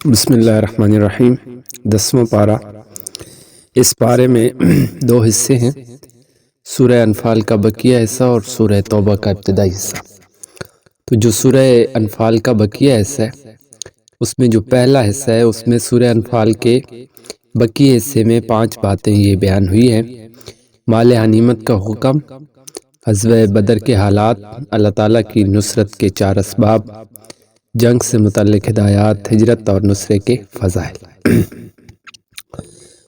بسم اللہ الرحمن الرحیم 10واں پارہ۔ اس پارے میں دو حصے ہیں، سورہ انفال کا بقیہ حصہ اور سورہ توبہ کا ابتدائی حصہ۔ تو جو سورہ انفال کا بقیہ حصہ ہے اس میں جو پہلا حصہ ہے اس میں سورہ انفال کے بقیہ حصے میں 5 باتیں یہ بیان ہوئی ہیں: مال غنیمت کا حکم، غزوہ بدر کے حالات، اللہ تعالیٰ کی نصرت کے 4 اسباب، جنگ سے متعلق ہدایات، ہجرت اور نصرے کے فضائل۔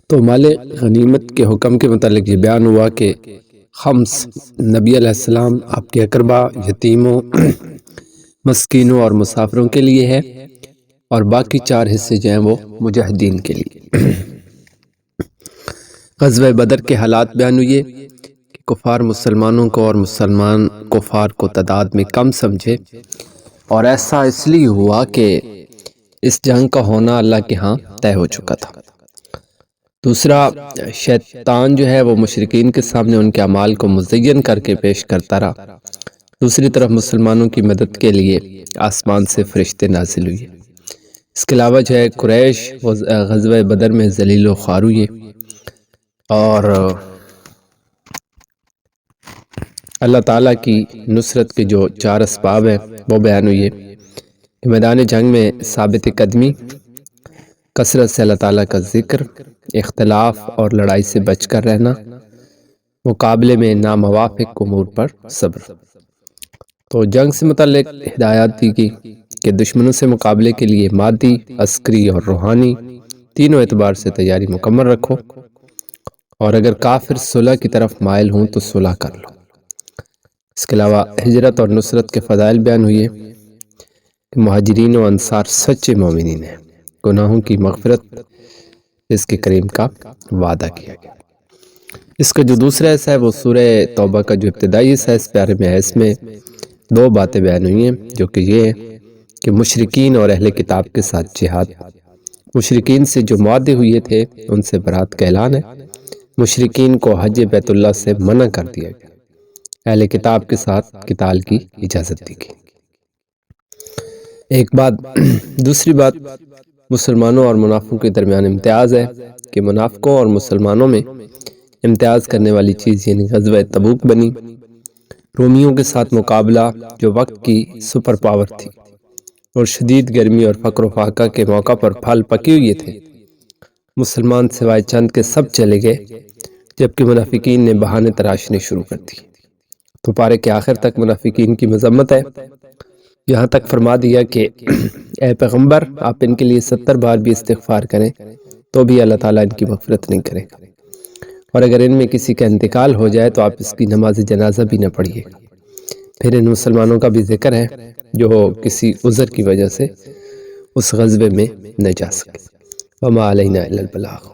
تو مال غنیمت کے حکم کے متعلق یہ بیان ہوا کہ خمس نبی علیہ السلام، آپ کے اقربا، یتیموں، مسکینوں اور مسافروں کے لیے ہے، اور باقی 4 حصے جو ہیں وہ مجاہدین کے لیے۔ غزوہ بدر کے حالات بیان ہوئے کہ کفار مسلمانوں کو اور مسلمان کفار کو تعداد میں کم سمجھے، اور ایسا اس لیے ہوا کہ اس جنگ کا ہونا اللہ کے ہاں طے ہو چکا تھا۔ دوسرا، شیطان جو ہے وہ مشرکین کے سامنے ان کے اعمال کو مزین کر کے پیش کرتا رہا۔ دوسری طرف مسلمانوں کی مدد کے لیے آسمان سے فرشتے نازل ہوئے۔ اس کے علاوہ جو ہے قریش غزوہ بدر میں ذلیل و خوار ہوئے، اور اللہ تعالیٰ کی نصرت کے جو 4 اسباب ہیں وہ بیان ہوئے کہ میدان جنگ میں ثابت قدمی، کثرت سے اللہ تعالیٰ کا ذکر، اختلاف اور لڑائی سے بچ کر رہنا، مقابلے میں ناموافق امور پر صبر۔ تو جنگ سے متعلق ہدایات دی گئی کہ دشمنوں سے مقابلے کے لیے مادی، عسکری اور روحانی تینوں اعتبار سے تیاری مکمل رکھو، اور اگر کافر صلح کی طرف مائل ہوں تو صلح کر لو۔ اس کے علاوہ ہجرت اور نصرت کے فضائل بیان ہوئے کہ مہاجرین و انصار سچے مومنین ہیں، گناہوں کی مغفرت اس کے کریم کا وعدہ کیا گیا۔ اس کا جو دوسرا حصہ ہے وہ سورہ توبہ کا جو ابتدائی حصہ ہے اس پیارے میں ہے، اس میں 2 باتیں بیان ہوئی ہیں جو کہ یہ ہے کہ مشرکین اور اہل کتاب کے ساتھ جہاد، مشرکین سے جو معاہدے ہوئے تھے ان سے برات کا اعلان ہے، مشرکین کو حج بیت اللہ سے منع کر دیا گیا، اہل کتاب کے ساتھ قتال کی اجازت دی گئی۔ ایک بات۔ دوسری بات، مسلمانوں اور منافقوں کے درمیان امتیاز ہے کہ منافقوں اور مسلمانوں میں امتیاز کرنے والی چیز یعنی غزوہ تبوک بنی۔ رومیوں کے ساتھ مقابلہ جو وقت کی سپر پاور تھی اور شدید گرمی اور فقر و فاقہ کے موقع پر پھل پکے ہوئے تھے، مسلمان سوائے چند کے سب چلے گئے، جبکہ منافقین نے بہانے تراشنے شروع کر دی۔ تو پارے کے آخر تک منافقین کی مذمت ہے، یہاں تک فرما دیا کہ اے پیغمبر، آپ ان کے لیے 70 بار بھی استغفار کریں تو بھی اللہ تعالیٰ ان کی مغفرت نہیں کرے گا، اور اگر ان میں کسی کا انتقال ہو جائے تو آپ اس کی نماز جنازہ بھی نہ پڑھیے گا۔ پھر ان مسلمانوں کا بھی ذکر ہے جو کسی عذر کی وجہ سے اس غزوے میں نہ جا سکے۔ وما علینا الا البلاغ۔